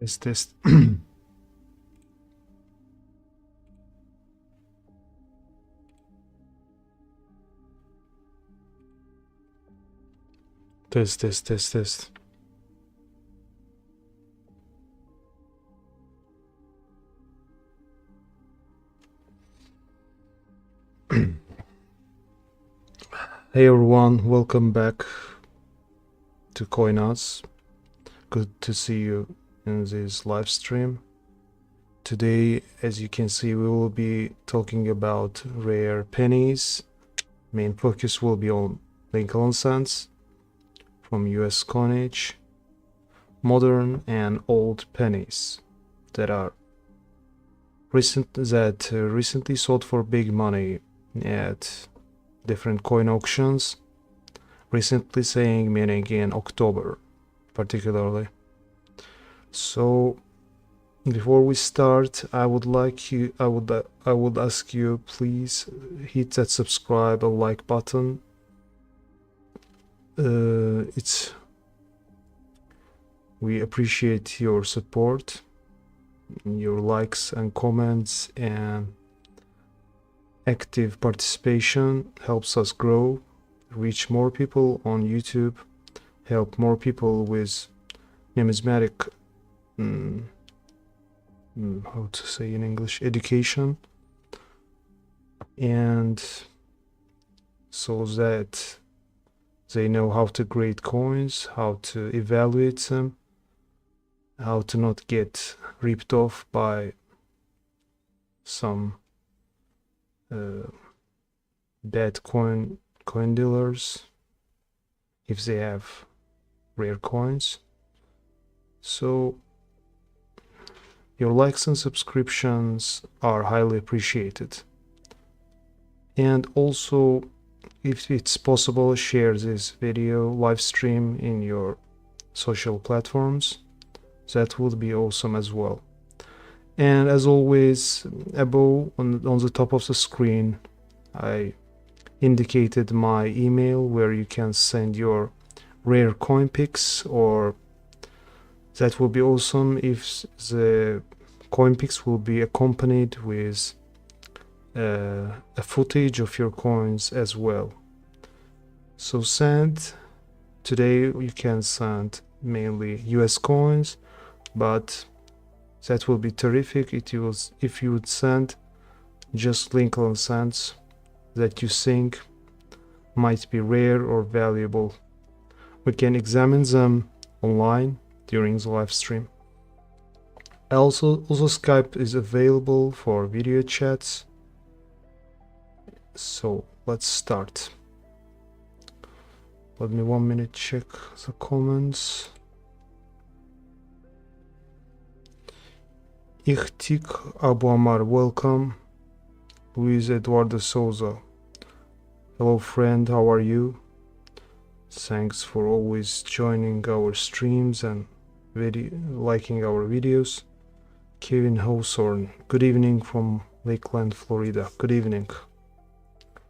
Is this test. Hey everyone, welcome back to COİN. Good to see you in this live stream. Today, as you can see, we will be talking about rare pennies. Main focus will be on Lincoln cents from US coinage, modern and old pennies that are recently sold for big money at different coin auctions. Recently saying meaning in October particularly. So before we start, I would ask you, please hit that subscribe or like button. We appreciate your support, your likes and comments, and active participation helps us grow, reach more people on YouTube, help more people with numismatic how to say in English, education, and so that they know how to grade coins, how to evaluate them, how to not get ripped off by some bad coin dealers if they have rare coins. So your likes and subscriptions are highly appreciated. And also, if it's possible, share this video live stream in your social platforms. That would be awesome as well. And as always, above on the top of the screen, I indicated my email where you can send your rare coin pics, or that will be awesome if the coin pics will be accompanied with a footage of your coins as well. So today you can send mainly US coins, but that will be terrific if you would send just Lincoln cents that you think might be rare or valuable. We can examine them online during the live stream. Also Skype is available for video chats. So let's start. Let me 1 minute check the comments. Ihtik Abu Amar, welcome. Luis Eduardo Souza, hello friend, how are you? Thanks for always joining our streams and liking our videos. Kevin Hawthorne, good evening from Lakeland, Florida. Good evening.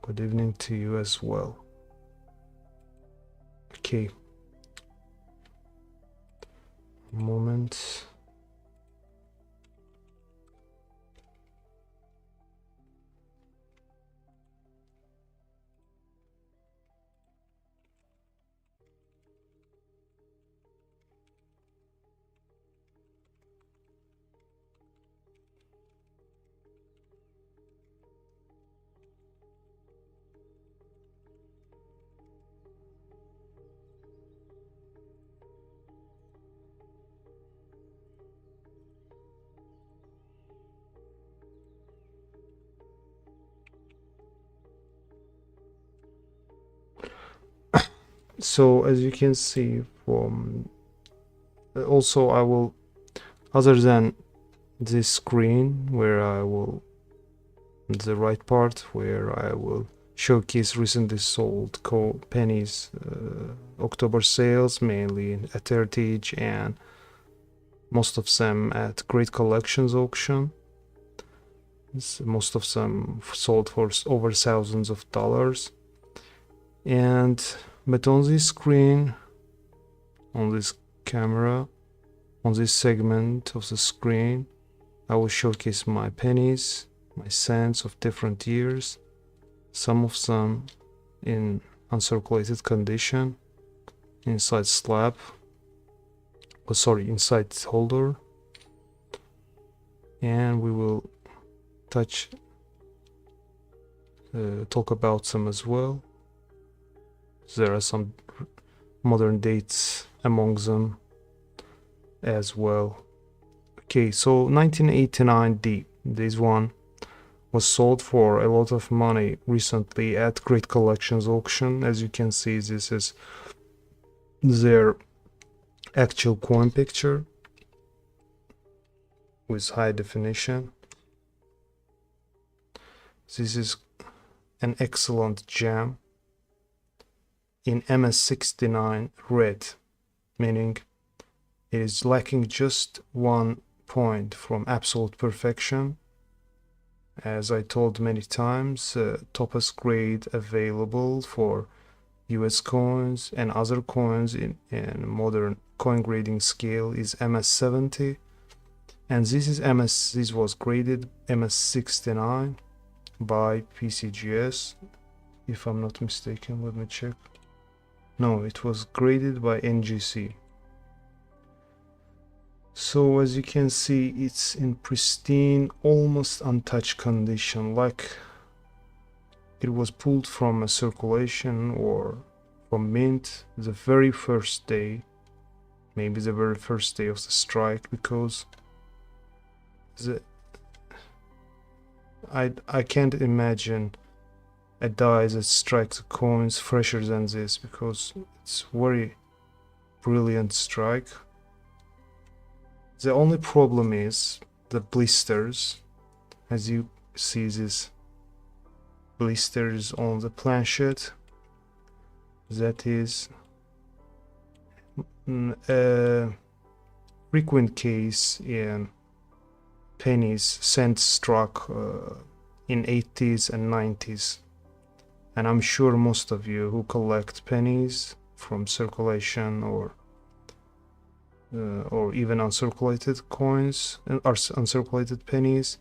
Good evening to you as well. Okay. A moment. So as you can see from also I will, other than this screen where I will, the right part where I will showcase recently sold pennies October sales, mainly at Heritage and most of them at Great Collections auction. Most of them sold for over thousands of dollars. But on this screen, on this camera, On this segment of the screen, I will showcase my pennies, my cents of different years, some of them in uncirculated condition, inside slab, inside holder, and we will talk about them as well. There are some modern dates among them as well. Okay, so 1989D, this one was sold for a lot of money recently at Great Collections auction. As you can see, this is their actual coin picture with high definition. This is an excellent gem in MS69 red, meaning it is lacking just 1 point from absolute perfection. As I told many times, toppest grade available for US coins and other coins in modern coin grading scale is MS70, and this was graded MS69 by PCGS, if I'm not mistaken. Let me check. No, it was graded by NGC. So as you can see, it's in pristine, almost untouched condition, like it was pulled from a circulation or from mint the very first day, maybe the very first day of the strike, because I can't imagine a die that strikes coins fresher than this, because it's very brilliant strike. The only problem is the blisters. As you see, these blisters on the planchet, that is a frequent case in pennies cents struck in 80s and 90s, and I'm sure most of you who collect pennies from circulation or even uncirculated coins or uncirculated pennies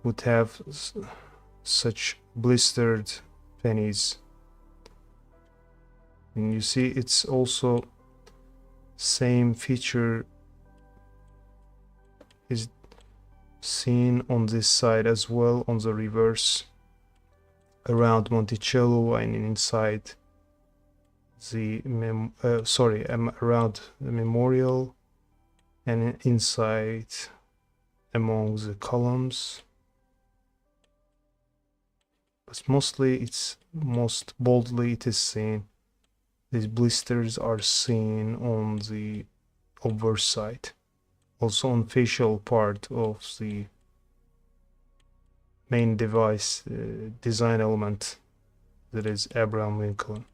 would have such blistered pennies. And you see, it's also same feature is seen on this side as well, on the reverse around Monticello and inside the around the memorial and inside among the columns, but mostly most boldly it is seen. These blisters are seen on the obverse side, also on facial part of the main device design element, that is Abraham Lincoln.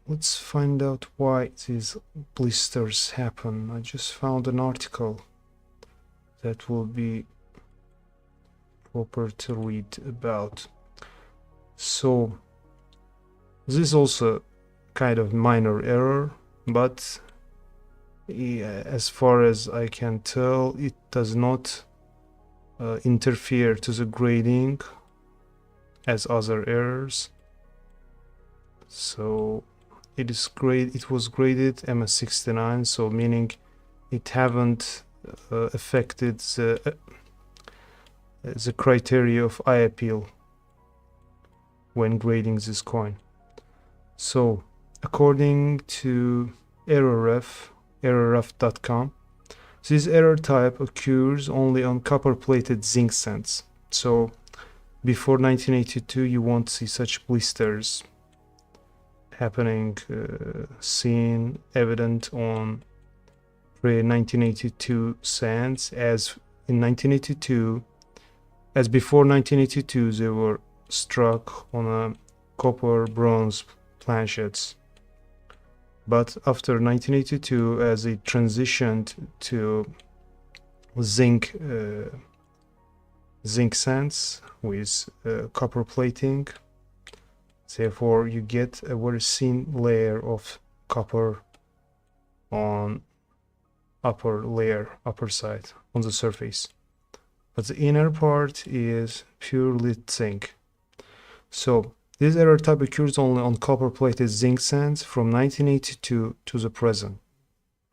Let's find out why these blisters happen. I just found an article that will be proper to read about. So this is also kind of minor error, but as far as I can tell, it does not interfere to the grading as other errors. So it was graded MS69, so meaning it haven't affected the criteria of eye appeal when grading this coin. So according to errorref.com, this error type occurs only on copper-plated zinc cents. So before 1982 you won't see such blisters happening, seen evident on pre-1982 cents, as in 1982, as before 1982 they were struck on a copper bronze planchets, but after 1982, as it transitioned to zinc cents with copper plating, therefore you get a very thin layer of copper on upper layer, upper side on the surface, but the inner part is pure lead zinc. So this error type occurs only on copper-plated zinc sands from 1982 to the present.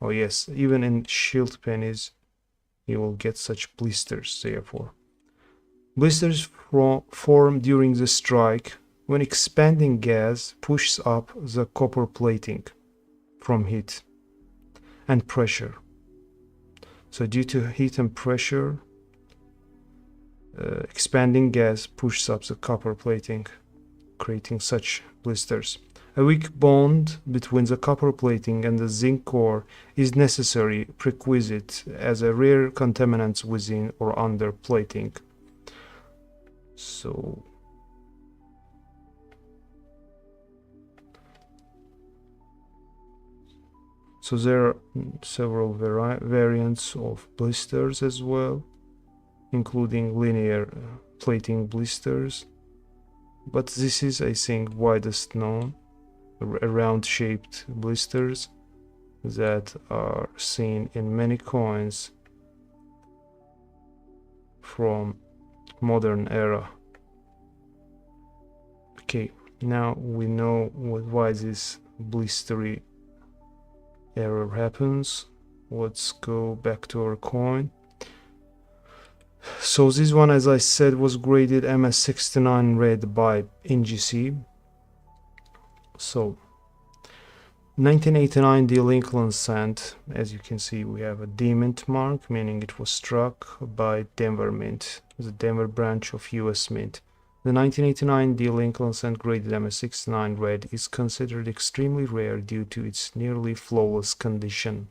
Oh yes, even in shield pennies you will get such blisters. Therefore, blisters form during the strike when expanding gas pushes up the copper plating from heat and pressure. So due to heat and pressure, expanding gas pushes up the copper plating, creating such blisters. A weak bond between the copper plating and the zinc core is necessary prerequisite as a rare contaminant within or under plating. So there are several variants of blisters as well, including linear plating blisters, but this is, I think, widest known, round shaped blisters that are seen in many coins from modern era. Okay, now we know why this blistery error happens. Let's go back to our coin. So this one, as I said, was graded MS69 red by NGC. So 1989 D Lincoln sand, as you can see, we have a D mint mark, meaning it was struck by Denver Mint, the Denver branch of US Mint. The 1989 D Lincoln sand graded MS69 red is considered extremely rare due to its nearly flawless condition.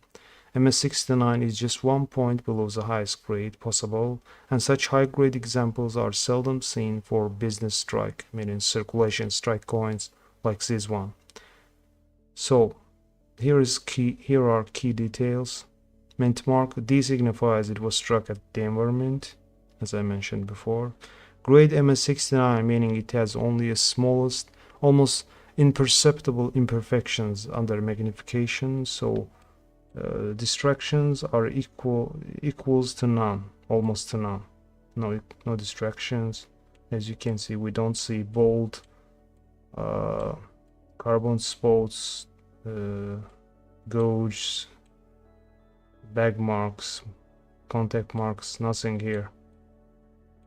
MS69 is just 1 point below the highest grade possible, and such high-grade examples are seldom seen for business strike, meaning circulation strike coins like this one. So here are key details. Mint mark, D signifies it was struck at Denver Mint, as I mentioned before. Grade MS69, meaning it has only a smallest, almost imperceptible imperfections under magnification, so distractions are equals to none, almost to none. No distractions. As you can see, we don't see bold carbon spots, gouges, bag marks, contact marks, nothing here.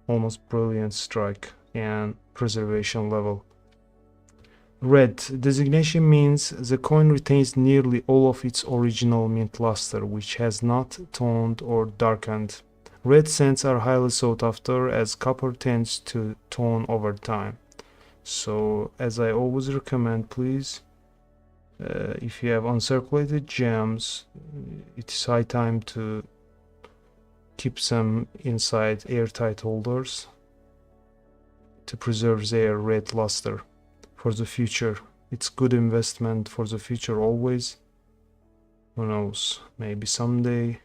Almost brilliant strike and preservation level. Red designation means the coin retains nearly all of its original mint luster, which has not toned or darkened. Red sands are highly sought after as copper tends to tone over time. So, as I always recommend, please, if you have uncirculated gems, it's high time to keep them inside airtight holders to preserve their red luster for the future. It's good investment for the future always. Who knows, maybe someday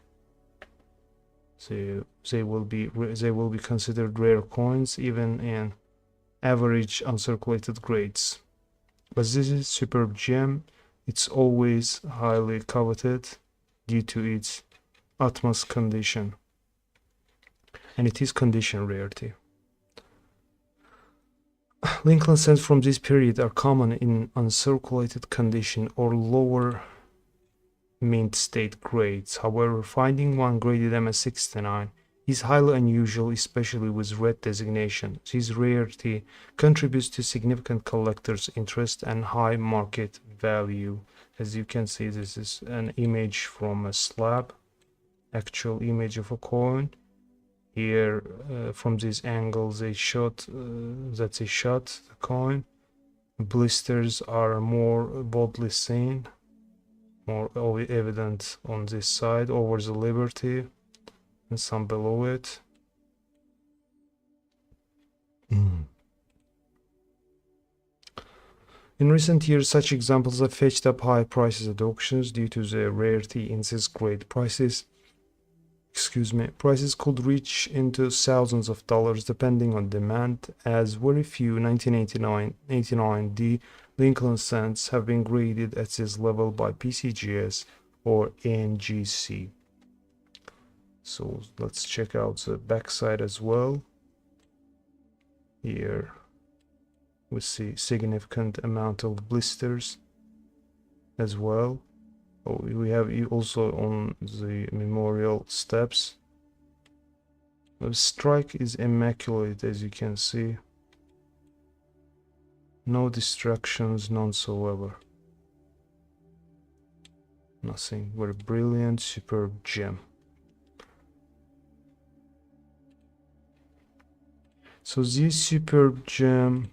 they will be considered rare coins even in average uncirculated grades. But this is superb gem. It's always highly coveted due to its utmost condition, and it is condition rarity. Lincoln sands from this period are common in uncirculated condition or lower mint state grades. However, finding one graded MS69 is highly unusual, especially with red designation. This rarity contributes to significant collectors' interest and high market value. As you can see, this is an image from a slab, actual image of a coin. Here, from this angle, they shot the coin. Blisters are more boldly seen, more evident on this side over the Liberty, and some below it. In recent years, such examples have fetched up high prices at auctions due to their rarity in this grade. Prices could reach into thousands of dollars depending on demand, as very few 1989 D Lincoln sands have been graded at this level by PCGS or NGC. So let's check out the backside as well. Here we see significant amount of blisters as well. Oh, we have also on the memorial steps. The strike is immaculate, as you can see. No distractions, none whatsoever. Nothing. Very brilliant, superb gem. So this superb gem,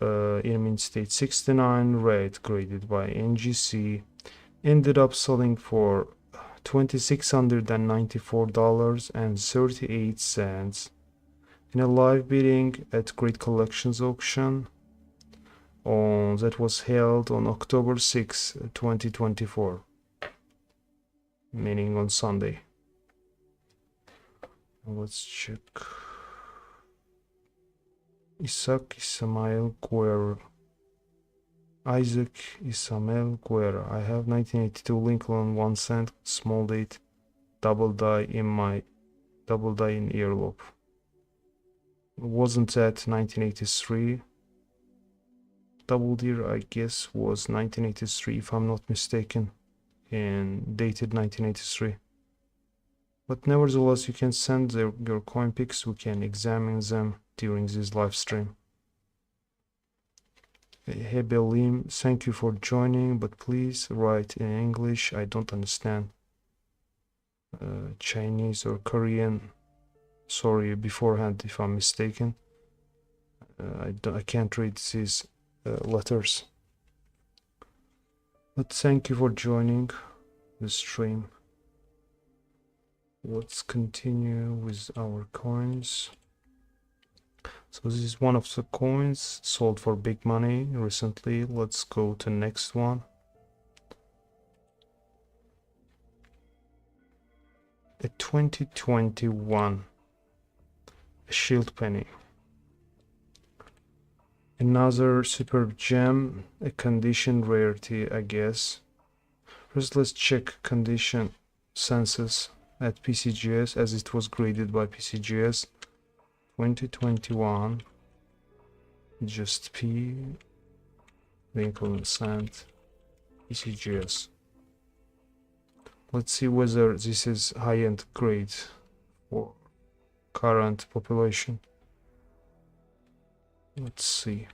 in Mint State 69 red, graded by NGC, ended up selling for $2,694.38 in a live bidding at Great Collections auction that was held on October 6, 2024, meaning on Sunday. Let's check. Isaac Ismael Guerra. Isaac Ismael Guerra. I have 1982 Lincoln 1 cent small date double die in earlobe. Wasn't that 1983? Double deer, I guess, was 1983 if I'm not mistaken, and dated 1983. But nevertheless, you can send your coin picks. We can examine them during this live stream. Hey Belim, thank you for joining, but please write in English. I don't understand Chinese or Korean. Sorry beforehand if I'm mistaken. I can't read these letters. But thank you for joining the stream. Let's continue with our coins. So this is one of the coins sold for big money recently. Let's go to next one. A 2021 shield penny. Another superb gem, a condition rarity, I guess. First, let's check condition census at PCGS as it was graded by PCGS. 2021, just P, Lincoln Cent, PCGS. Let's see whether this is high-end grade for current population. Let's see.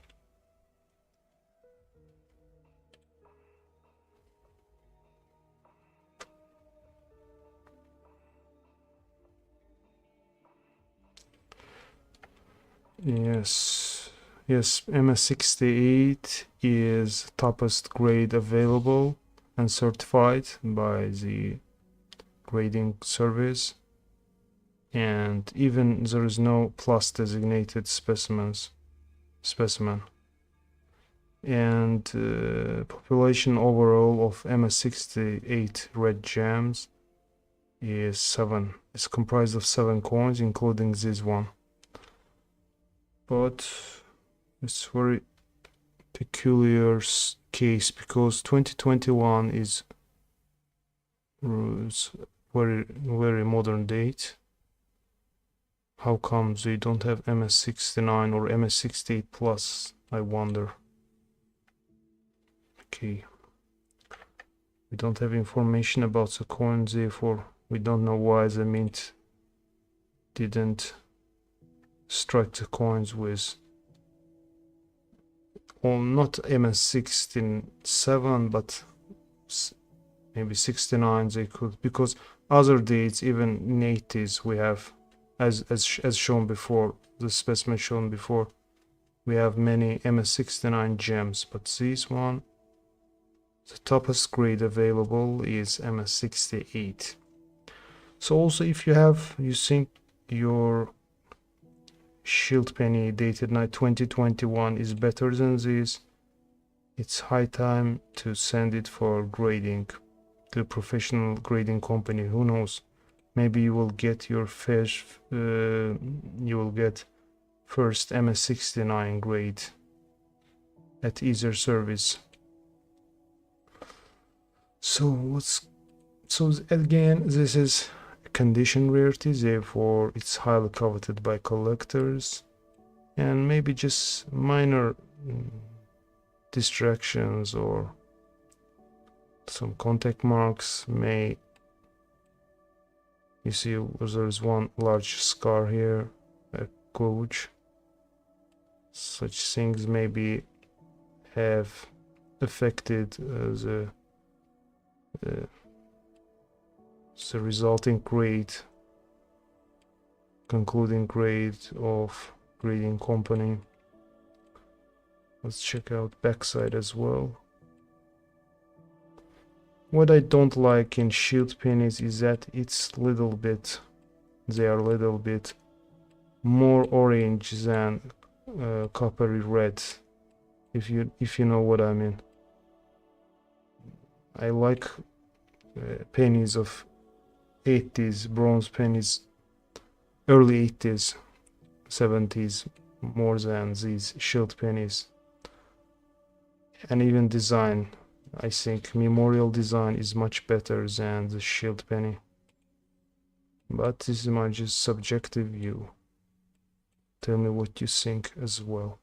Yes, MS68 is toppest grade available and certified by the grading service, and even there is no plus designated specimen, and population overall of MS68 red gems is 7. It's comprised of 7 coins, including this one. But it's very peculiar case because 2021 is very modern date. How come they don't have MS69 or MS68 plus, I wonder. Okay, we don't have information about the coin, therefore we don't know why the mint didn't strike the coins with, well, not MS67 but maybe 69 they could, because other dates, even in 80s, we have as shown before, the specimen shown before, we have many MS69 gems, but this one, the toppest grade available is MS68. So also, if you think your shield penny dated 2021 is better than this, it's high time to send it for grading to a professional grading company. Who knows, maybe you will get your first MS69 grade at either service. So let's So again, this is a condition rarity, therefore it's highly coveted by collectors, and maybe just minor distractions or some contact marks may, you see there's one large scar here, a gouge. Such things maybe have affected the resulting grade, concluding grade of grading company. Let's check out backside as well. What I don't like in shield pennies is that they are a little bit more orange than coppery red, if you know what I mean. I like pennies of 80s, bronze pennies, early 80s, 70s, more than these shield pennies. And even design, I think memorial design is much better than the shield penny. But this is my just subjective view. Tell me what you think as well.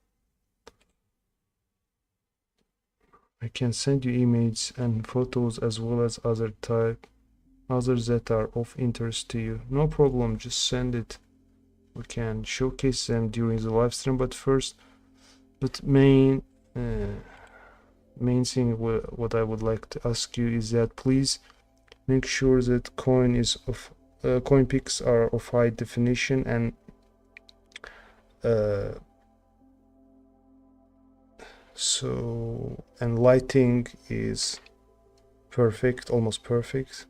I can send you images and photos as well as others that are of interest to you. No problem, just send it. We can showcase them during the live stream, but main thing what I would like to ask you is that please make sure that coin pics are of high definition, and lighting is perfect, almost perfect,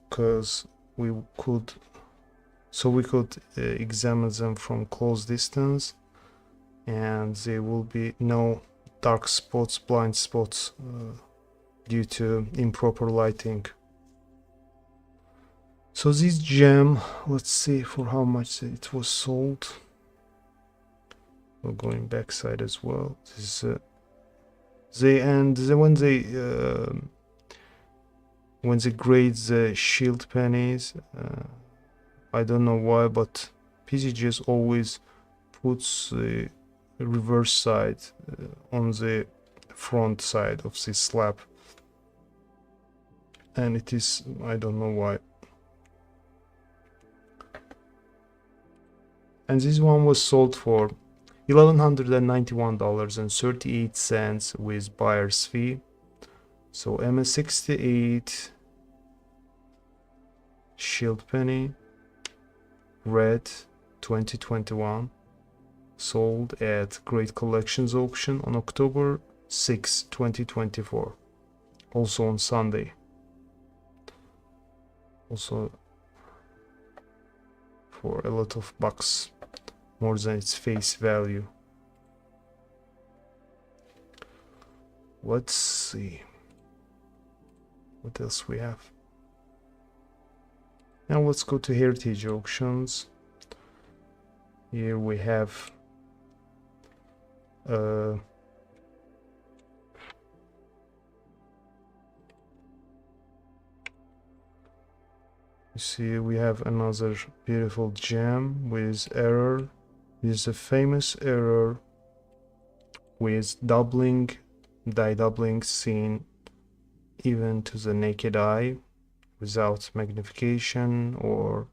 because we could examine them from close distance, and there will be no dark spots, blind spots due to improper lighting. So this gem, let's see for how much it was sold. We're going backside as well. This when they grade the shield pennies, I don't know why, but PCGS always puts the reverse side on the front side of this slab, and it is, I don't know why. And this one was sold for $1,191.38 with buyer's fee. So MS68 shield penny, red, 2021, sold at Great Collections auction on October 6, 2024, also on Sunday. Also for a lot of bucks, more than its face value. Let's see what else we have. Now let's go to heritage auctions. Here we have you see, we have another beautiful gem with error. This is a famous error with die doubling seen even to the naked eye, without magnification or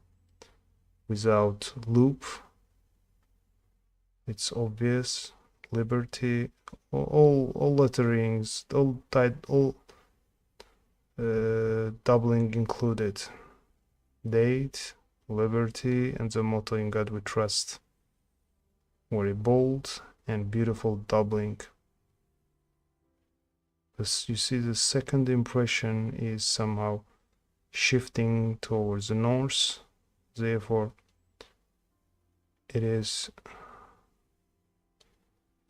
without loop. It's obvious. Liberty, all letterings, all doubling included. Date, liberty, and the motto "In God We Trust." Very bold and beautiful doubling. As you see, the second impression is somehow shifting towards the north, therefore it is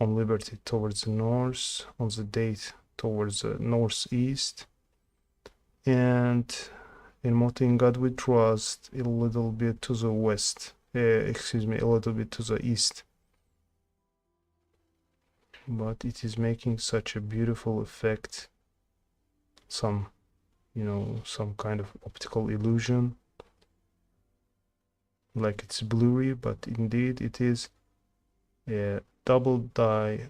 on liberty towards the north, on the date towards the northeast, and in motto "In God We Trust" a little bit to the west, a little bit to the east. But it is making such a beautiful effect. Some you know, some kind of optical illusion, like it's blurry, but indeed it is a double die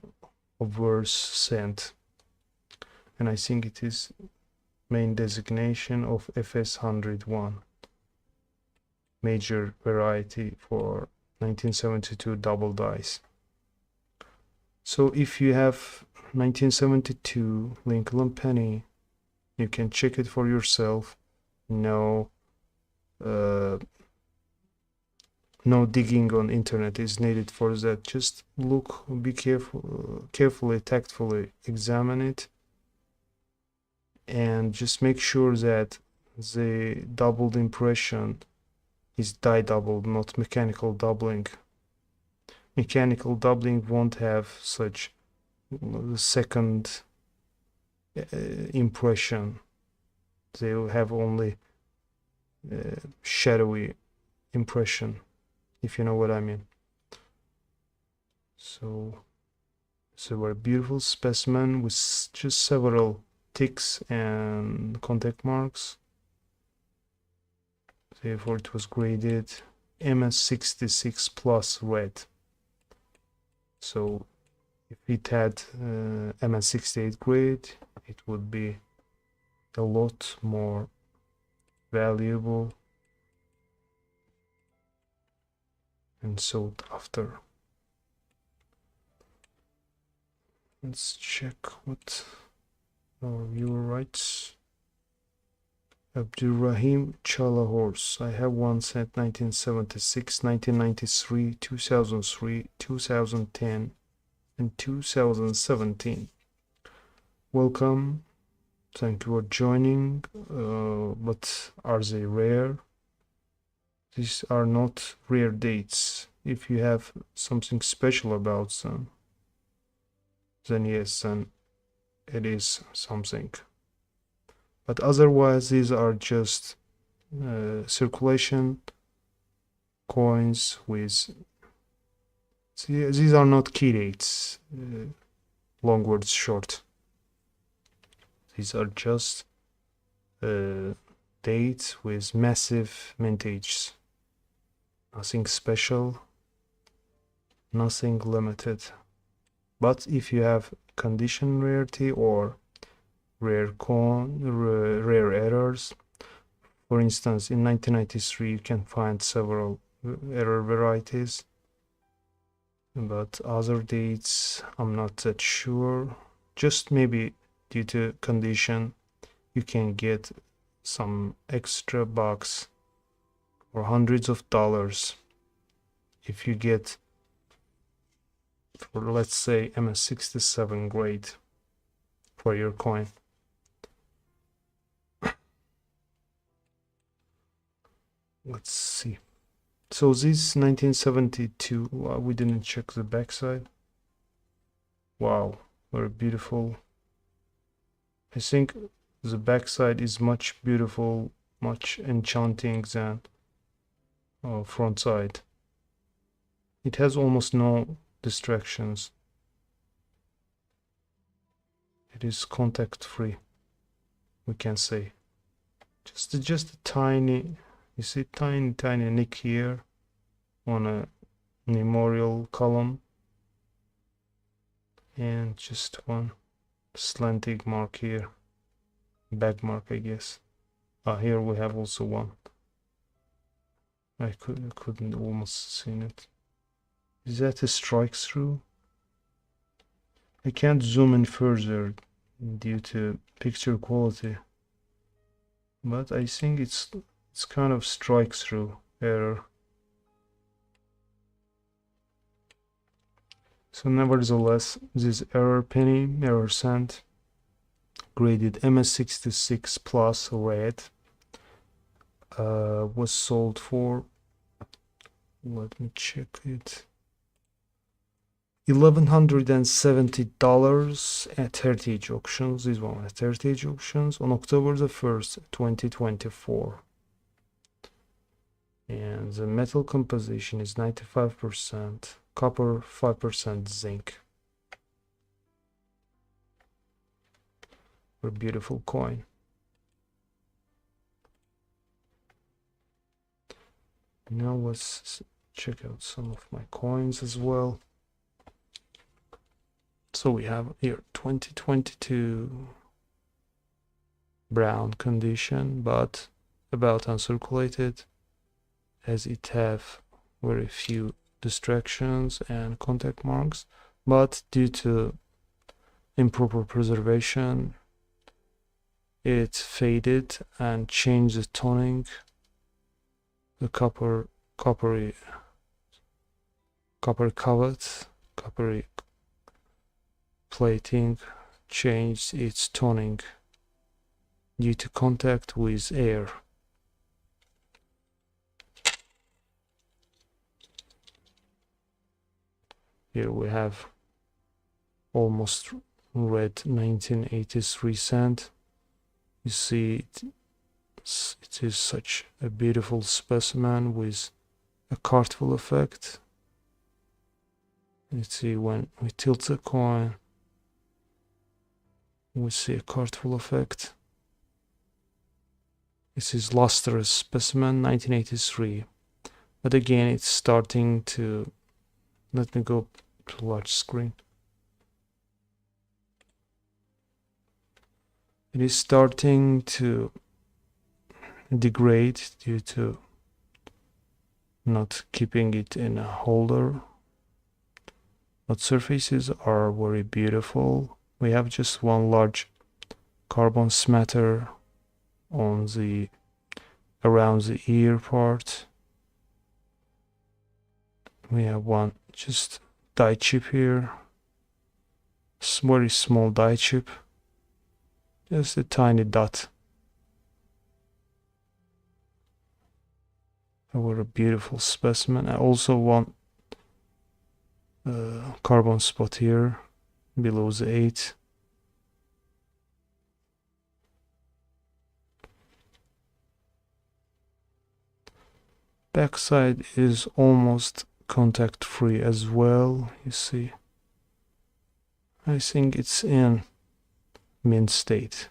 obverse cent, and I think it is main designation of FS101 major variety for 1972 double dice. So if you have 1972 Lincoln penny, you can check it for yourself. No no digging on internet is needed for that. Just look, be careful, carefully, tactfully examine it, and just make sure that the doubled impression is die doubled, not mechanical doubling. Mechanical doubling won't have such second impression. They will have only shadowy impression, if you know what I mean. So it's a very beautiful specimen with just several ticks and contact marks. Therefore it was graded MS66 plus red. So if it had MS68 grade, it would be a lot more valuable and sought after. Let's check what our viewer writes. Abdurrahim Chalahors. I have one set 1976, 1993, 2003, 2010, and 2017. Welcome. Thank you for joining. But are they rare? These are not rare dates. If you have something special about them, then yes, then it is something. But otherwise, these are just circulation coins with. These are not key dates. Long words short. These are just dates with massive mintages. Nothing special, nothing limited. But if you have condition rarity or rare errors, for instance, in 1993 you can find several error varieties, but other dates I'm not that sure. Just maybe due to condition you can get some extra bucks or hundreds of dollars if you get, for let's say, MS67 grade for your coin. Let's see. So this 1972, we didn't check the backside. Wow, very beautiful. I think the backside is much beautiful, much enchanting than front side. It has almost no distractions. It is contact free, we can say. Just a tiny, you see, tiny nick here on a memorial column, and just one slanting mark here, back mark, I guess. Here we have also one. I couldn't almost seen it. Is that a strike through? I can't zoom in further due to picture quality, but I think it's kind of strike through error. So nevertheless, this error penny, error cent, graded MS66 plus red, was sold for, let me check it, $1,170 at Heritage Auctions. This one at Heritage Auctions on October the 1st, 2024. And the metal composition is 95% copper, 5% zinc. A beautiful coin. Now let's check out some of my coins as well. So we have here 2022 brown condition, but about uncirculated, as it have very few distractions and contact marks, but due to improper preservation it faded and changed the toning. The coppery plating changed its toning due to contact with air. Here we have almost red 1983 cent. You see it is such a beautiful specimen with a cartwheel effect. You see when we tilt the coin, we see a cartwheel effect. This is lustrous specimen 1983, but again it's starting to, let me go to large screen. It is starting to degrade due to not keeping it in a holder, but surfaces are very beautiful. We have just one large carbon smatter on the around the ear part. We have one just die chip here, very small die chip, just a tiny dot. What a beautiful specimen. I also want carbon spot here below the 8. Backside is almost contact free as well. You see, I think it's in mint state,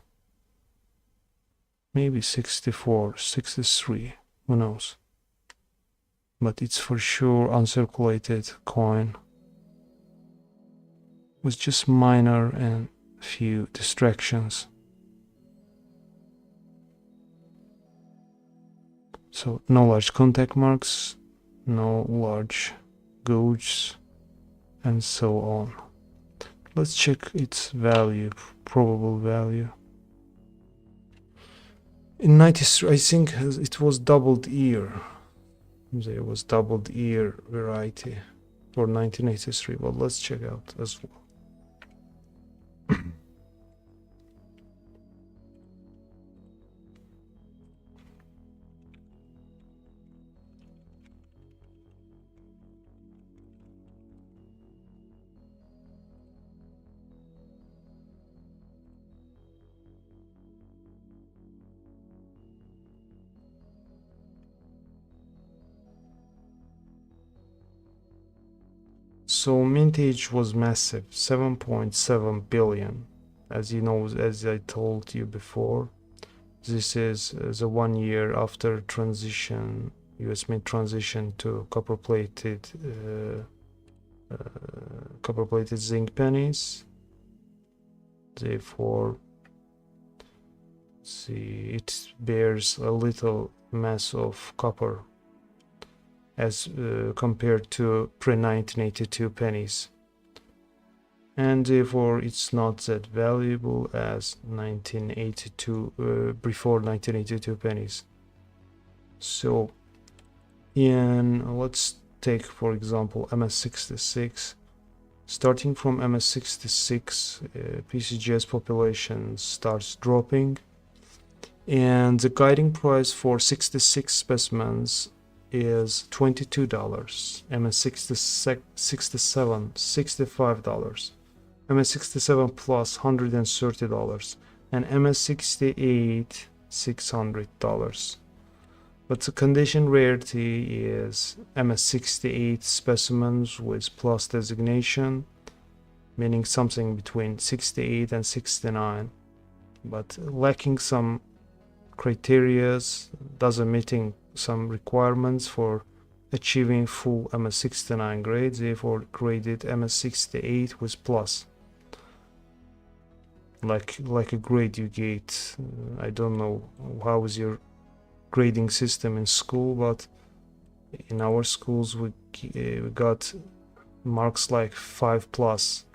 maybe 64, 63, who knows, but it's for sure uncirculated coin with just minor and few distractions. So no large contact marks, no large gouges, and so on. Let's check its value, probable value. In 93, I think it was doubled ear. There was doubled ear variety for 1983. Well, let's check out as well. So mintage was massive, 7.7 billion. As you know, as I told you before, this is the 1 year after transition, US Mint transition to copper-plated zinc pennies. Therefore, see, it bears a little mass of copper as compared to pre-1982 pennies, and therefore it's not that valuable as 1982 before 1982 pennies. So let's take for example MS66. Starting from MS66, PCGS population starts dropping, and the guiding price for 66 specimens is $22, MS67 $65, MS67 plus $130, and MS68 $600. But the condition rarity is MS68 specimens with plus designation, meaning something between 68 and 69, but lacking some criteria, doesn't meeting some requirements for achieving full MS69 grade, therefore graded MS68 with plus. Like a grade you get. I don't know how is your grading system in school, but in our schools we got marks like 5 plus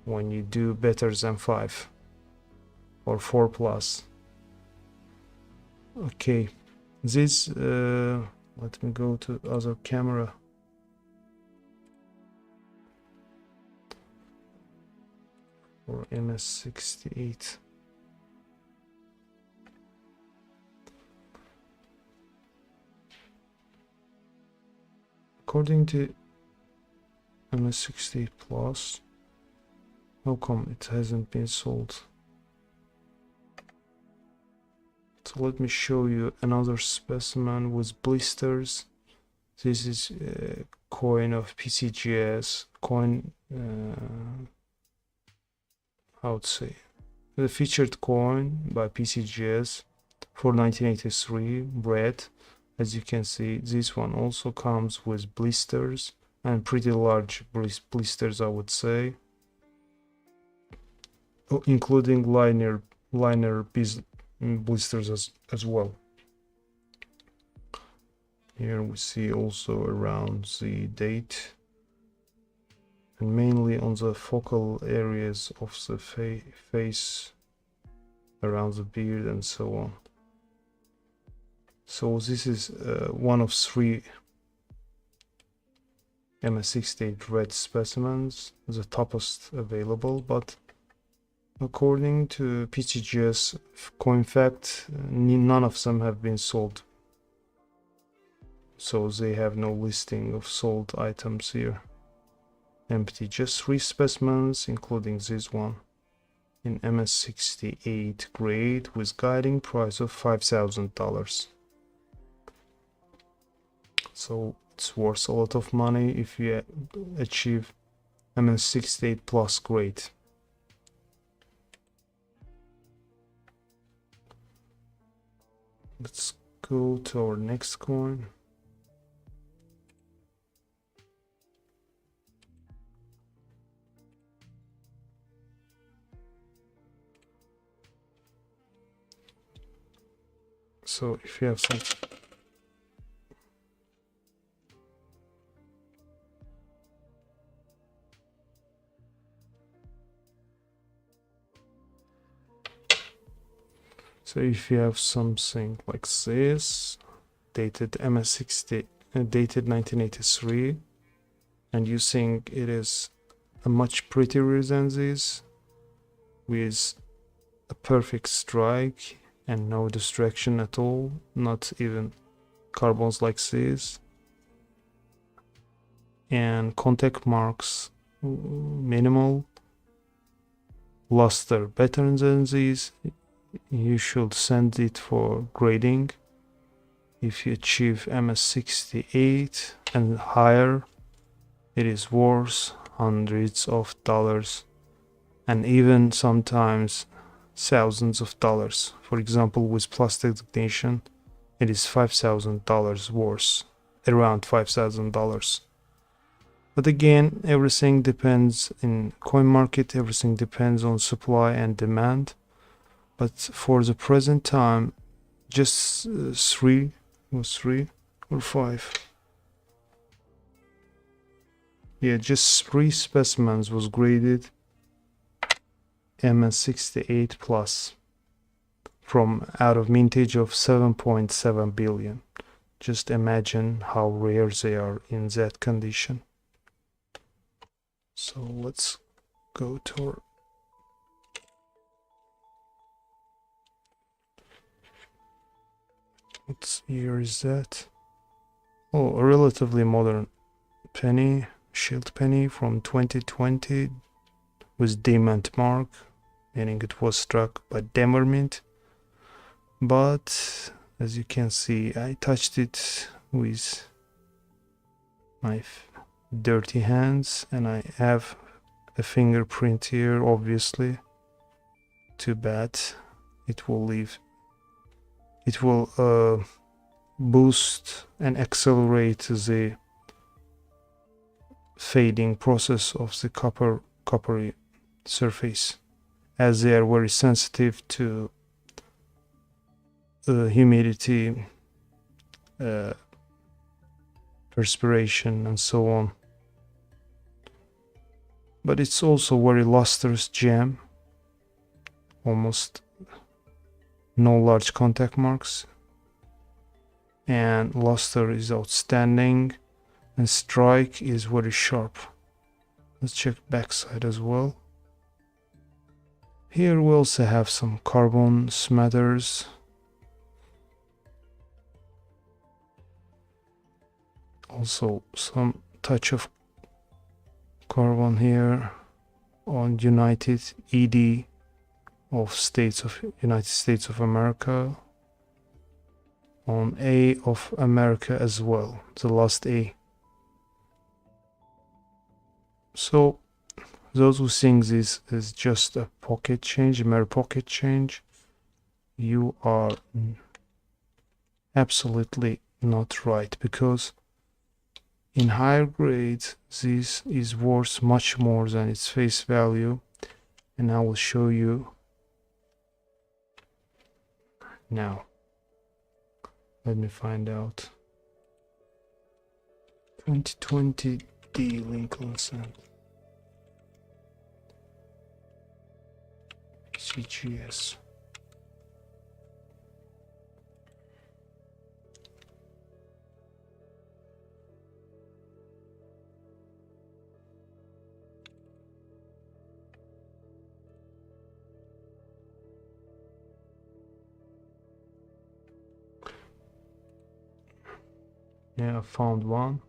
when you do better than 5, or 4 plus. Okay, this let me go to other camera. For MS68. According to MS68 Plus, how come it hasn't been sold? So let me show you another specimen with blisters. This is a coin of PCGS, coin, how to say, the featured coin by PCGS for 1983, red. As you can see, this one also comes with blisters, and pretty large blisters, I would say, including liner blisters as well. Here we see also around the date, and mainly on the focal areas of the face, around the beard and so on. So this is one of 3 MS68 red specimens, the toppest available, but according to PCGS Coin Fact, none of them have been sold. So they have no listing of sold items here. Empty, just 3 specimens, including this one, in MS68 grade with guiding price of $5,000. So it's worth a lot of money if you achieve MS68 plus grade. Let's go to our next coin. So if you have some something like this, dated MS60, dated 1983, and you think it is a much prettier than this, with a perfect strike and no distraction at all, not even carbons like this, and contact marks minimal, luster better than these, you should send it for grading. If you achieve MS68 and higher, it is worth hundreds of dollars, and even sometimes thousands of dollars. For example, with plastic designation, it is $5,000 worth, around $5,000. But again, everything depends in coin market, everything depends on supply and demand. But for the present time, just 3 or 5. Yeah, just 3 specimens was graded MS68 plus from out of mintage of 7.7 billion. Just imagine how rare they are in that condition. So let's go to our what year is that? Oh, a relatively modern penny, shield penny from 2020 with demand mark, meaning it was struck by Denver Mint. But as you can see, I touched it with my dirty hands, and I have a fingerprint here, obviously. Too bad. It will boost and accelerate the fading process of the coppery surface, as they are very sensitive to humidity, perspiration, and so on. But it's also very lustrous gem, almost no large contact marks, and luster is outstanding, and strike is very sharp. Let's check backside as well. Here we also have some carbon smatters. Also some touch of carbon here on United ED of United States of America, on A of America as well, the last A. So those who think this is just a pocket change, a mere pocket change, you are absolutely not right, because in higher grades this is worth much more than its face value, and I will show you now. Let me find out. 2020 D Lincoln Center. CGS. Yeah, I found one.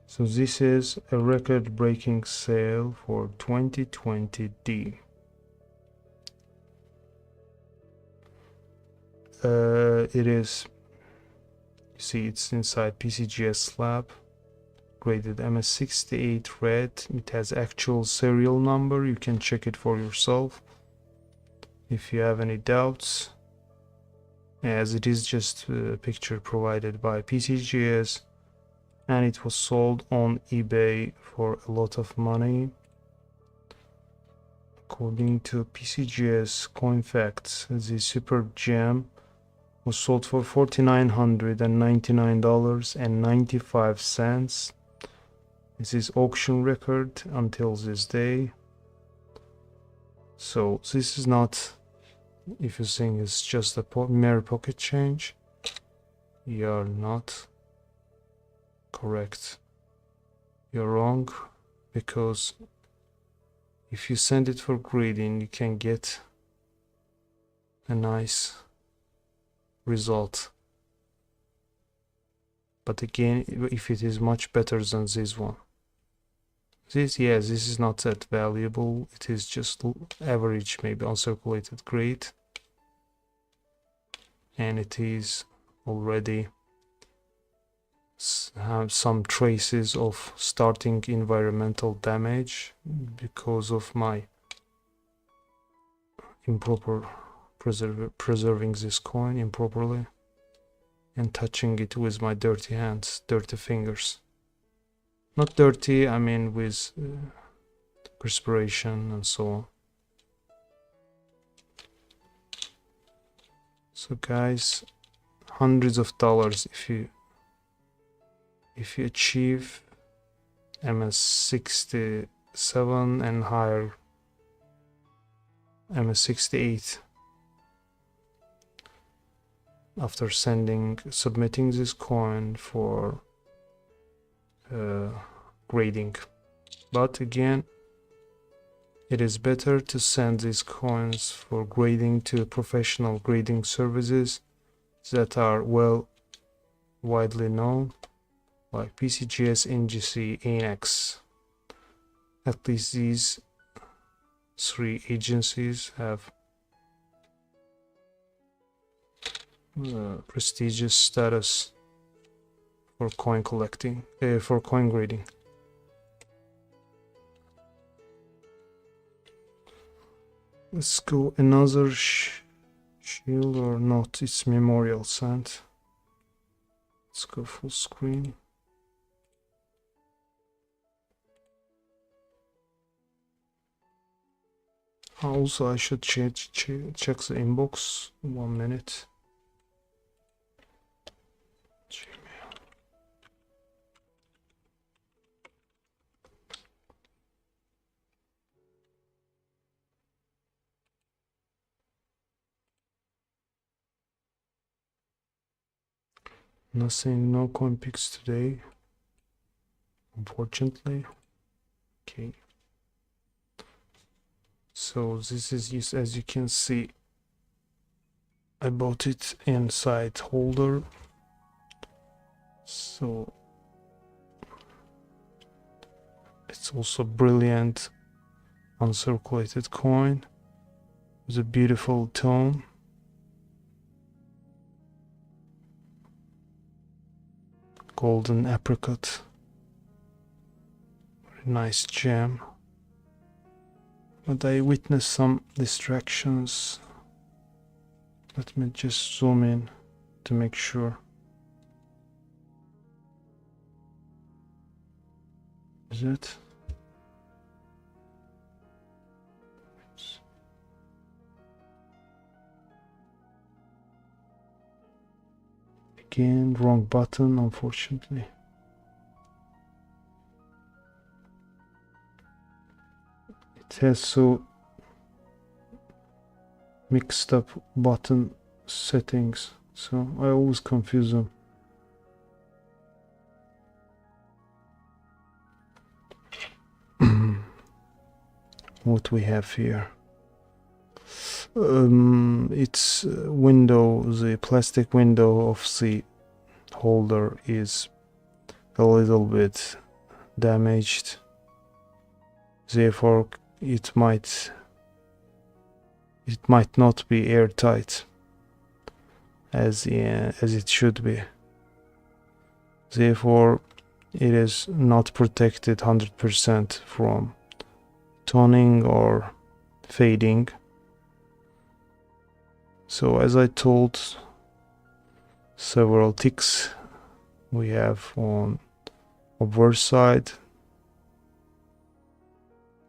So this is a record-breaking sale for 2020D. It is, you see, it's inside PCGS slab, graded MS68 red. It has actual serial number. You can check it for yourself if you have any doubts, as it is just a picture provided by PCGS, and it was sold on eBay for a lot of money. According to PCGS Coin Facts, the superb gem was sold for $4,999.95. This is auction record until this day. So this is not, if you think it's just a mere pocket change, you're not correct. You're wrong, because if you send it for grading, you can get a nice result. But again, if it is much better than this one. This is not that valuable. It is just average, maybe uncirculated grade, and it is already have some traces of starting environmental damage because of my improper preserving this coin improperly and touching it with my dirty hands, dirty fingers. Not dirty, I mean with perspiration and so on. So guys, hundreds of dollars if you achieve MS67 and higher, MS68, after submitting this coin for grading. But again, it is better to send these coins for grading to professional grading services that are widely known, like PCGS, NGC, ANX. At least these three agencies have prestigious status for coin collecting, for coin grading. Let's go another shield or not, it's memorial sand. Let's go full screen. Also, I should check the inbox. 1 minute. Gmail. Nothing, no coin picks today, unfortunately. Okay. So this is, as you can see, I bought it inside holder. So it's also brilliant uncirculated coin with a beautiful tone. Golden apricot. Very nice gem. But I witnessed some distractions. Let me just zoom in to make sure. Is it? Again, wrong button, unfortunately. It has so mixed up button settings, so I always confuse them. What we have here? It's window, the plastic window of the holder is a little bit damaged, therefore it might not be airtight as it should be. Therefore it is not protected 100% from toning or fading. So as I told, several ticks we have on obverse side,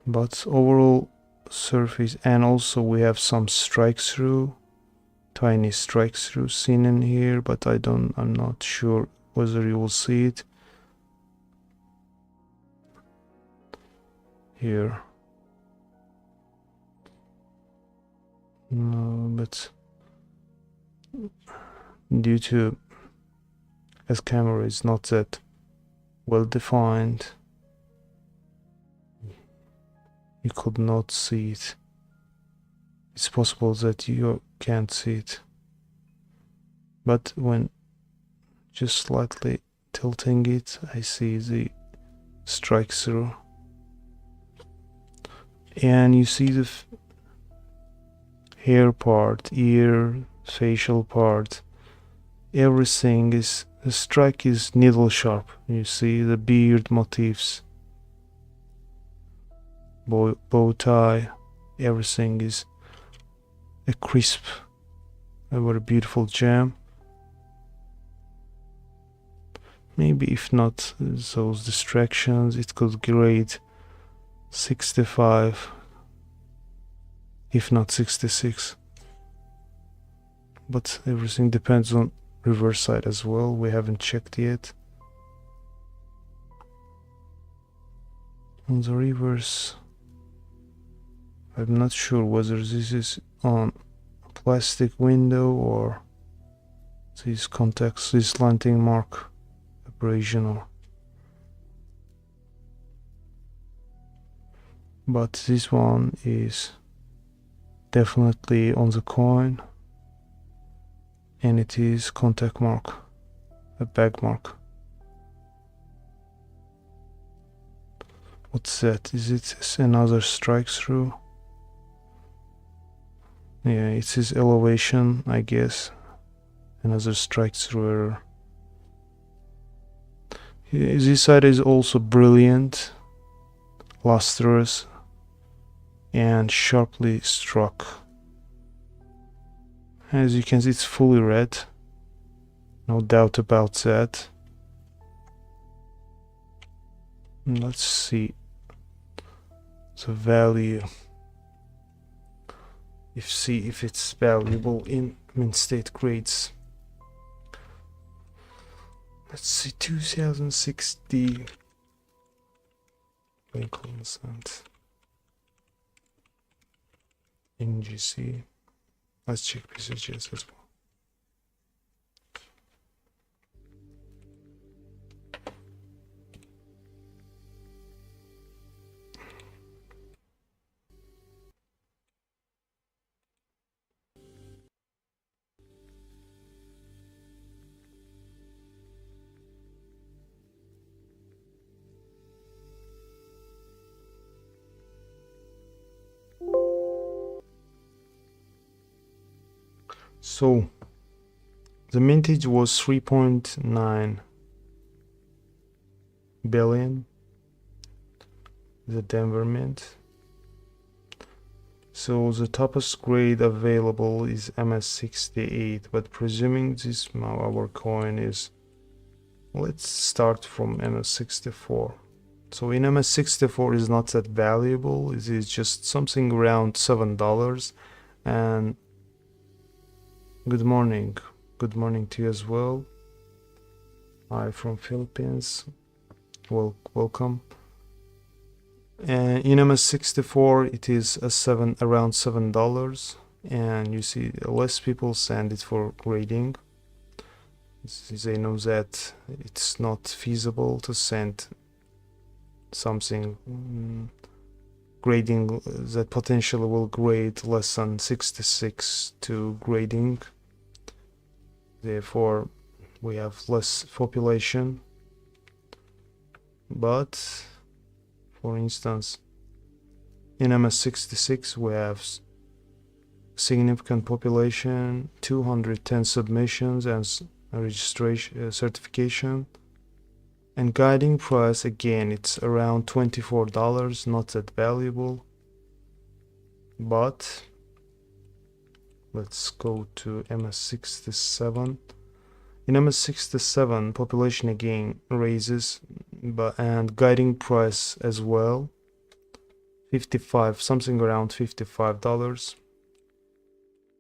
but overall surface, and also we have some strike through, tiny strike through seen in here, but I'm not sure whether you will see it here. No, but due to as camera is not that well defined, you could not see it. It's possible that you can't see it, but when just slightly tilting it, I see the strike through, and you see the hair part, ear, facial part, everything is, the strike is needle sharp. You see the beard motifs, bow tie, everything is a crisp, a very beautiful gem. Maybe if not those distractions, it could grade 65, if not 66. But everything depends on reverse side as well. We haven't checked yet. On the reverse, I'm not sure whether this is on a plastic window or these contacts, this slanting mark abrasion, or but this one is definitely on the coin, and it is contact mark, a bag mark. What's that? Is it another strike through? Yeah, it's his elevation, I guess. Another strike through error. This side is also brilliant, lustrous, and sharply struck. As you can see, it's fully red, no doubt about that. Let's see the value, see if it's valuable in mint-state grades. Let's see, 2060 Lincoln cent NGC. Let's check PCGs as well. So the mintage was 3.9 billion, the Denver mint. So the toughest grade available is MS68, but presuming this our coin is, let's start from MS64. So in MS64 is not that valuable, it is just something around $7. And good morning to you as well. Hi from Philippines, welcome. And in MS64 it is around $7, and you see less people send it for grading. They know that it's not feasible to send something grading that potentially will grade less than 66 to grading. Therefore we have less population. But for instance, in MS66 we have significant population, 210 submissions and registration certification, and guiding price again it's around $24, not that valuable. But let's go to MS67. In MS67 population again raises, and guiding price as well, 55, something around $55.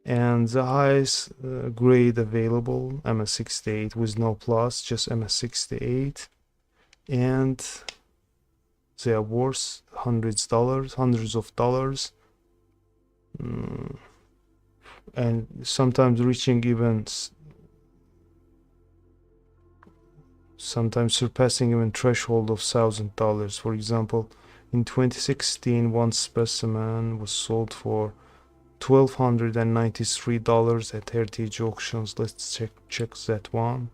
And the highest grade available, MS68 with no plus, just MS68, and they are worth hundreds of dollars, and sometimes reaching even, sometimes surpassing even threshold of $1,000. For example, in 2016 one specimen was sold for $1,293 at Heritage Auctions. Let's check that one.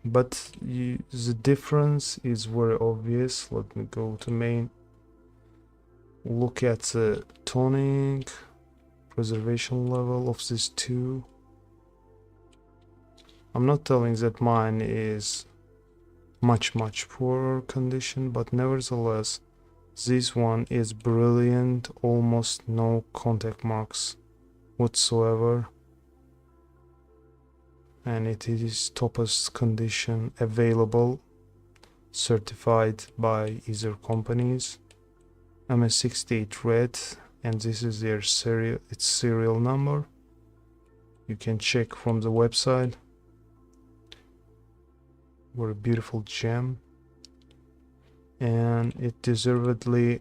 But the difference is very obvious. Let me go to main, look at the toning, preservation level of these two. I'm not telling that mine is much poorer condition, but nevertheless this one is brilliant, almost no contact marks whatsoever, and it is toppest condition available, certified by either companies. MS68 red, and this is their serial number. You can check from the website. What a beautiful gem, and it deservedly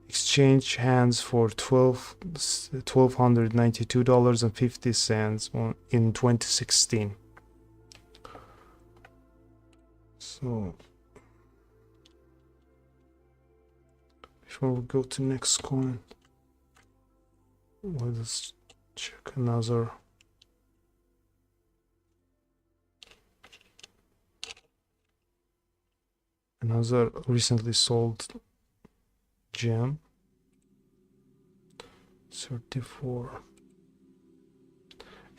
exchanged hands for $1,292.50 in 2016. So before we go to next coin, let's check another recently sold gem, 34,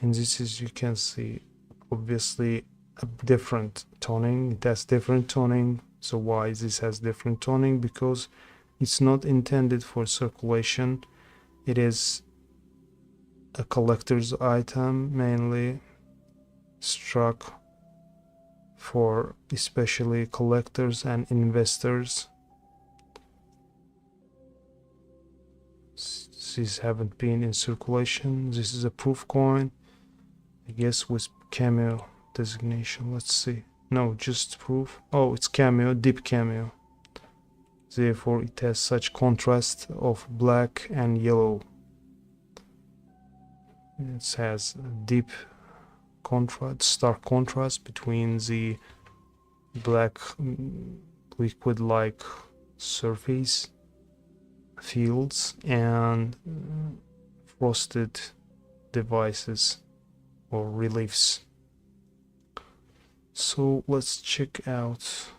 and this is, you can see, obviously a different toning. It has different toning. So why this has different toning? Because it's not intended for circulation. It is a collector's item, mainly struck for especially collectors and investors. These haven't been in circulation. This is a proof coin, I guess, with cameo designation. Let's see. No, just proof. Oh, it's cameo, deep cameo. Therefore, it has such contrast of black and yellow. It has deep contrast, stark contrast between the black liquid-like surface fields and frosted devices or reliefs. So let's check out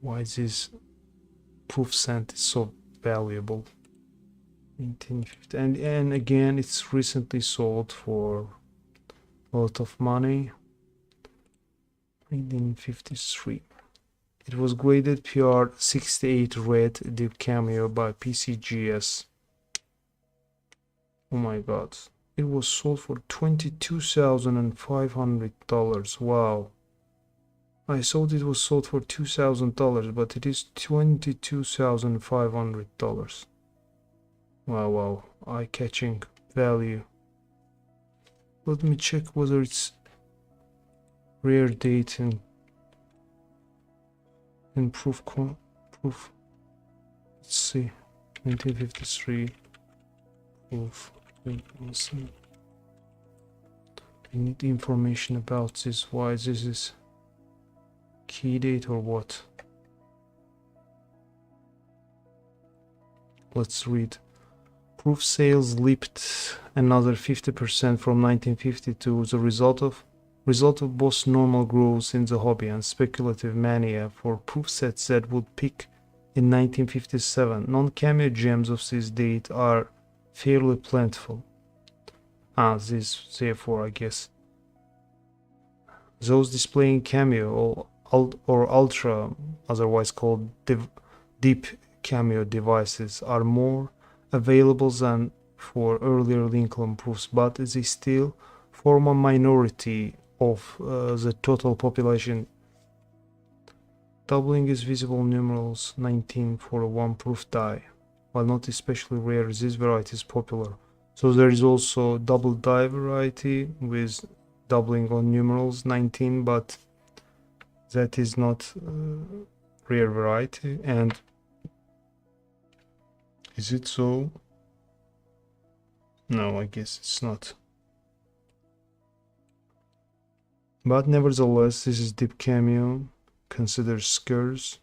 why this proof cent is so valuable. 1950, and again, it's recently sold for a lot of money. 1953. It was graded PR 68 red deep cameo by PCGS. Oh my god. It was sold for $22,500. Wow. I thought it was sold for $2,000, but it is $22,500. Wow, eye-catching value. Let me check whether it's rare date and proof. Let's see, 1953 proof. I need information about this. Why this is key date or what? Let's read. Proof sales leaped another 50% from 1952 as a result of both normal growth in the hobby and speculative mania for proof sets that would peak in 1957. Non-cameo gems of this date are fairly plentiful. Therefore, I guess those displaying cameo or ultra, otherwise called deep cameo devices, are more available than for earlier Lincoln proofs, but they still form a minority of the total population. Doubling is visible numerals 19 for a one proof die. While not especially rare, this variety is popular. So there is also double die variety with doubling on numerals 19, but that is not rare variety. And is it so? No, I guess it's not. But nevertheless, this is deep cameo, considered scarce.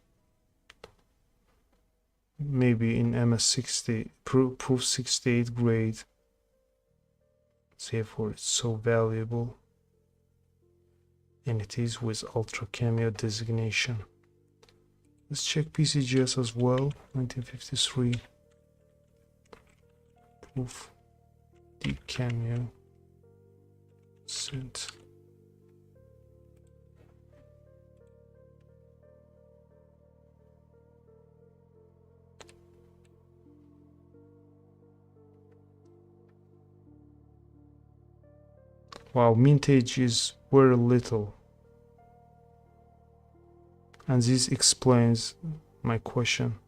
Maybe in MS60 proof 68 grade. Therefore, it's so valuable. And it is with ultra cameo designation. Let's check PCGS as well. 1953 proof deep cameo cent. Wow, mintage is very little. And this explains my question.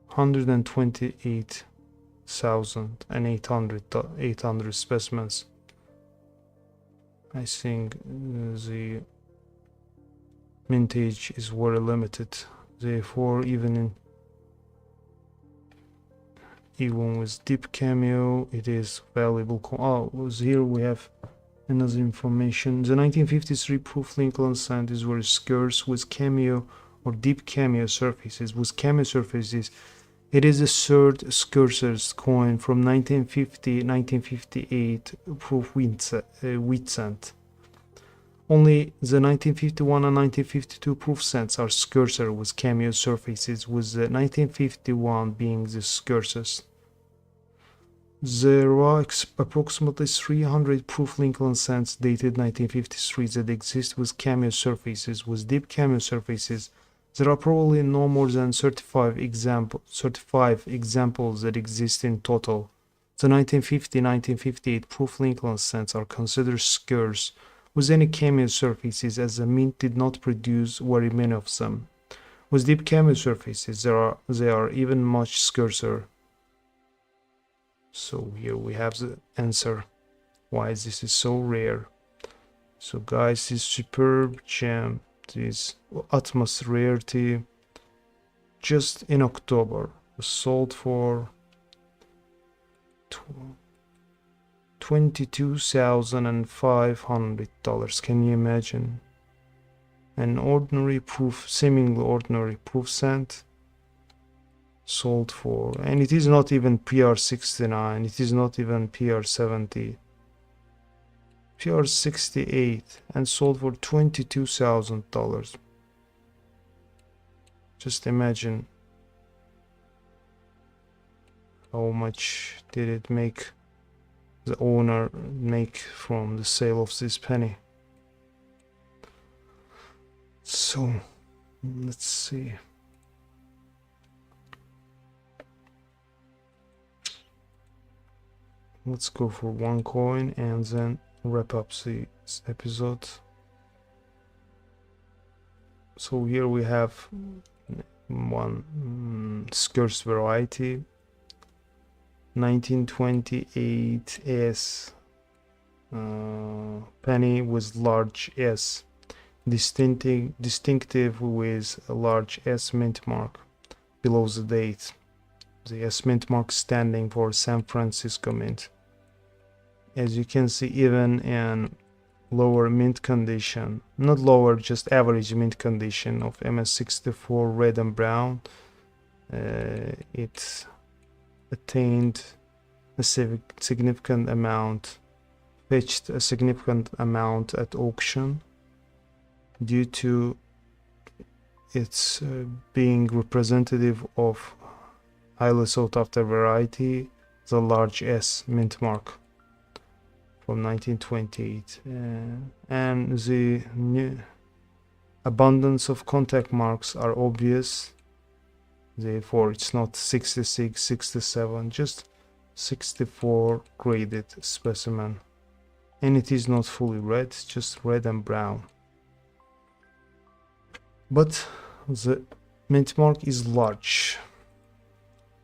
128,800 specimens. I think the mintage is very limited. Therefore, even with deep cameo, it is valuable. Here we have another information. The 1953 proof Lincoln cent is very scarce with cameo or deep cameo surfaces. With cameo surfaces, it is the third scarcest coin from 1950-1958 proof wheat cent. Only the 1951 and 1952 proof cents are scarcer with cameo surfaces, with the 1951 being the scarcest. There are approximately 300 proof Lincoln cents dated 1953 that exist with cameo surfaces. With deep cameo surfaces, there are probably no more than 35 examples that exist in total. The 1950-1958 proof Lincoln cents are considered scarce with any cameo surfaces, as the mint did not produce very many of them. With deep cameo surfaces, they are even much scarcer. So here we have the answer why this is so rare. So guys, this superb gem, this utmost rarity, just in October was sold for $22,500. Can you imagine? An ordinary proof, seemingly ordinary proof cent sold for, and it is not even PR69, it is not even PR70, PR68, and sold for $22,000. Just imagine how much did it make the owner make from the sale of this penny. So let's see. Let's go for one coin and then wrap up this episode. So here we have one scarce variety, 1928 S penny with large S, distinctive with a large S mint mark below the date. The S mint mark standing for San Francisco Mint. As you can see, even in lower mint condition, not lower, just average mint condition of MS64 red and brown, it attained a significant amount, fetched a significant amount at auction due to its being representative of highly sought after variety, the large S mint mark from 1928, and the abundance of contact marks are obvious. Therefore it's not 66, 67, just 64 graded specimen, and it is not fully red, just red and brown. But the mint mark is large.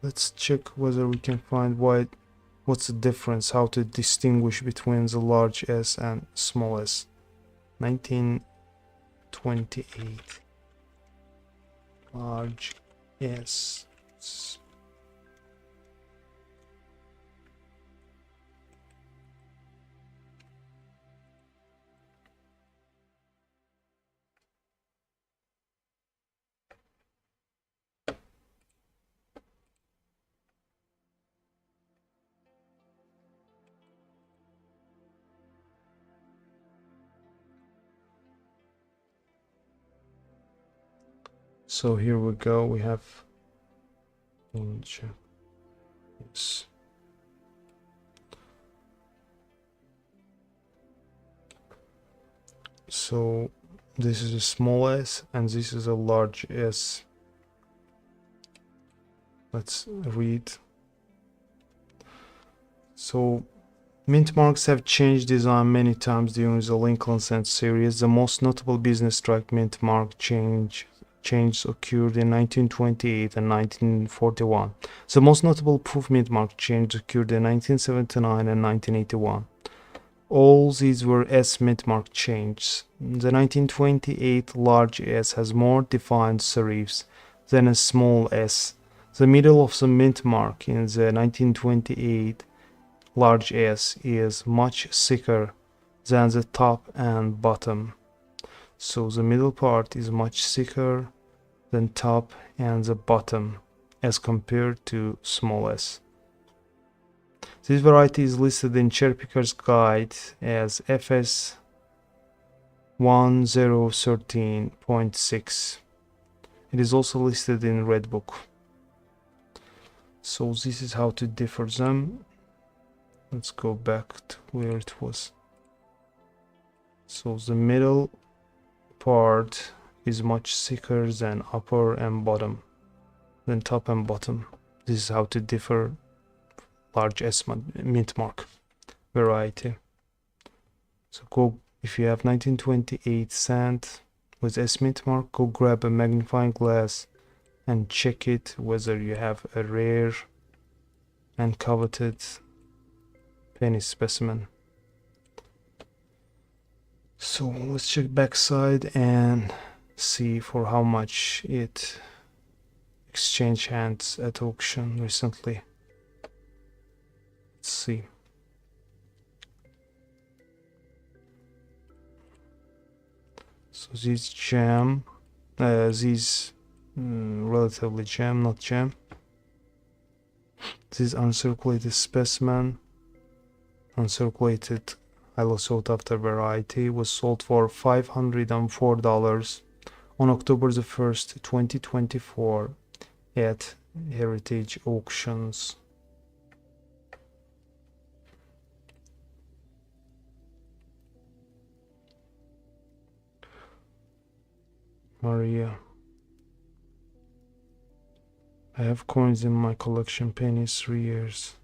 Let's check whether we can find what's the difference, how to distinguish between the large S and small s. 1928 large S. So here we go, we have yes. So this is a small s and this is a large S. Let's read. So mint marks have changed design many times during the Lincoln Cent series. The most notable business strike mint mark changes occurred in 1928 and 1941. The most notable proof mint mark change occurred in 1979 and 1981. All these were S mint mark changes. The 1928 large S has more defined serifs than a small s. The middle of the mint mark in the 1928 large S is much thicker than the top and bottom. So the middle part is much thicker than top and the bottom as compared to small s. This variety is listed in Cherry Picker's Guide as FS 1013.6. It is also listed in Red Book. So this is how to differ them. Let's go back to where it was. So the middle part is much thicker than upper and bottom, than top and bottom. This is how to differ large S mint mark variety. So go, if you have 1928 sand with S mint mark, go grab a magnifying glass and check it whether you have a rare and coveted penny specimen. So let's check backside and see for how much it exchanged hands at auction recently. Let's see. So this gem, relatively gem, not gem. This uncirculated specimen, uncirculated highly sought after variety, was sold for $504 on October the 1st, 2024 at Heritage Auctions. Maria. I have coins in my collection, pennies, 3 years.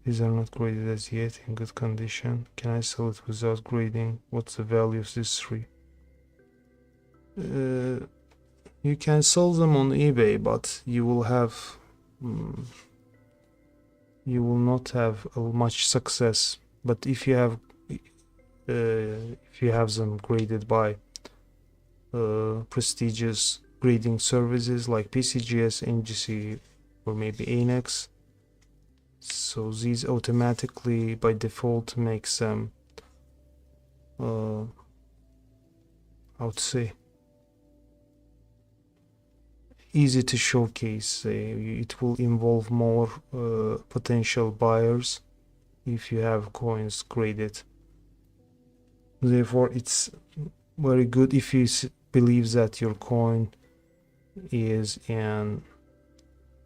These are not graded as yet, in good condition. Can I sell it without grading? What's the value of these 3? You can sell them on eBay, but you will have you will not have much success. But if you have them graded by prestigious grading services like PCGS, NGC, or maybe ANEX, so these automatically by default makes them how to say, easy to showcase. It will involve more potential buyers if you have coins graded. Therefore it's very good if you believe that your coin is in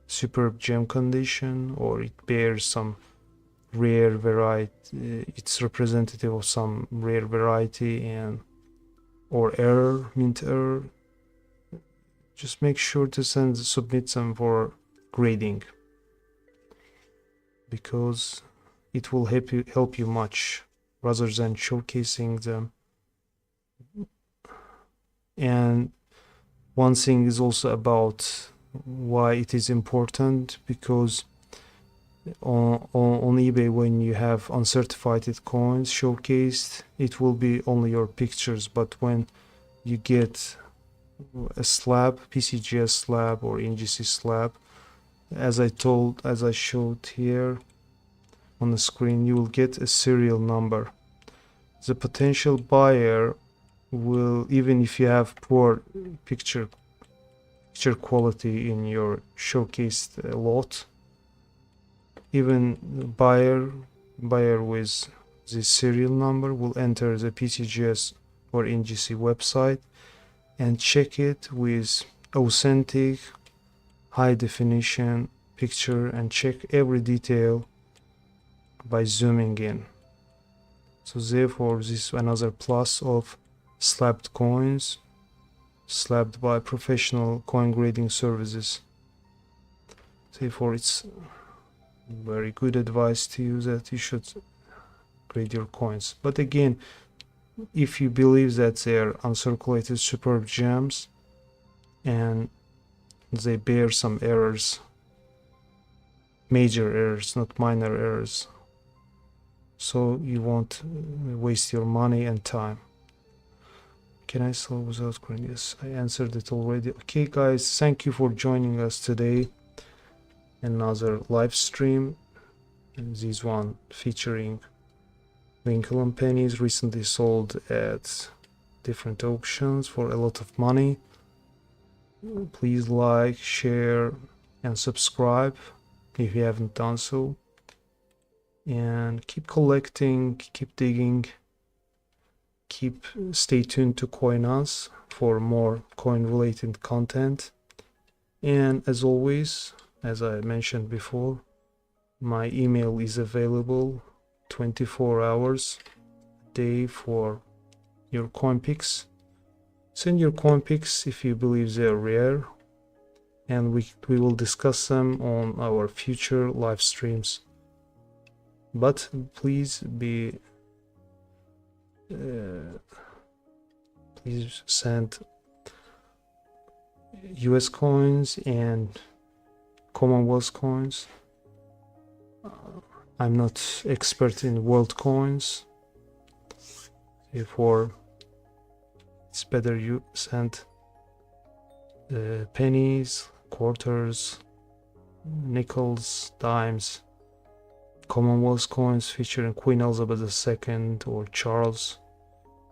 superb gem condition, or it bears some rare variety, it's representative of some rare variety and or error, mint error. Just make sure to submit them for grading, because it will help you much rather than showcasing them. And one thing is also about why it is important, because on eBay, when you have uncertified coins showcased, it will be only your pictures, but when you get a slab, PCGS slab or NGC slab, as I showed here on the screen, you will get a serial number. The potential buyer will, even if you have poor picture quality in your showcased lot, even buyer with this serial number will enter the PCGS or NGC website and check it with authentic high definition picture and check every detail by zooming in. So therefore this is another plus of slabbed coins, slabbed by professional coin grading services. Therefore it's very good advice to you that you should grade your coins. But again, if you believe that they're uncirculated superb gems and they bear some errors, major errors, not minor errors, so you won't waste your money and time. Can I sell without grading? Yes, I answered it already. Okay guys, thank you for joining us today. Another live stream, and this one featuring Winkle and Pennies, recently sold at different auctions for a lot of money. Please like, share and subscribe if you haven't done so, and keep collecting, keep digging, stay tuned to COİN for more coin related content. And as always, as I mentioned before, My email is available 24 hours a day for your coin picks. Send your coin picks if you believe they're rare, and we will discuss them on our future live streams. But please please send US coins and Commonwealth coins. I'm not expert in world coins, therefore it's better you send pennies, quarters, nickels, dimes, Commonwealth coins featuring Queen Elizabeth II or Charles.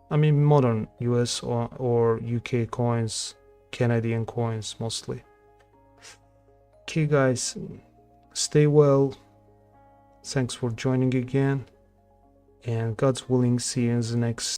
I mean modern US or UK coins, Canadian coins mostly. Okay guys, stay well. Thanks for joining again, and God's willing, see you in the next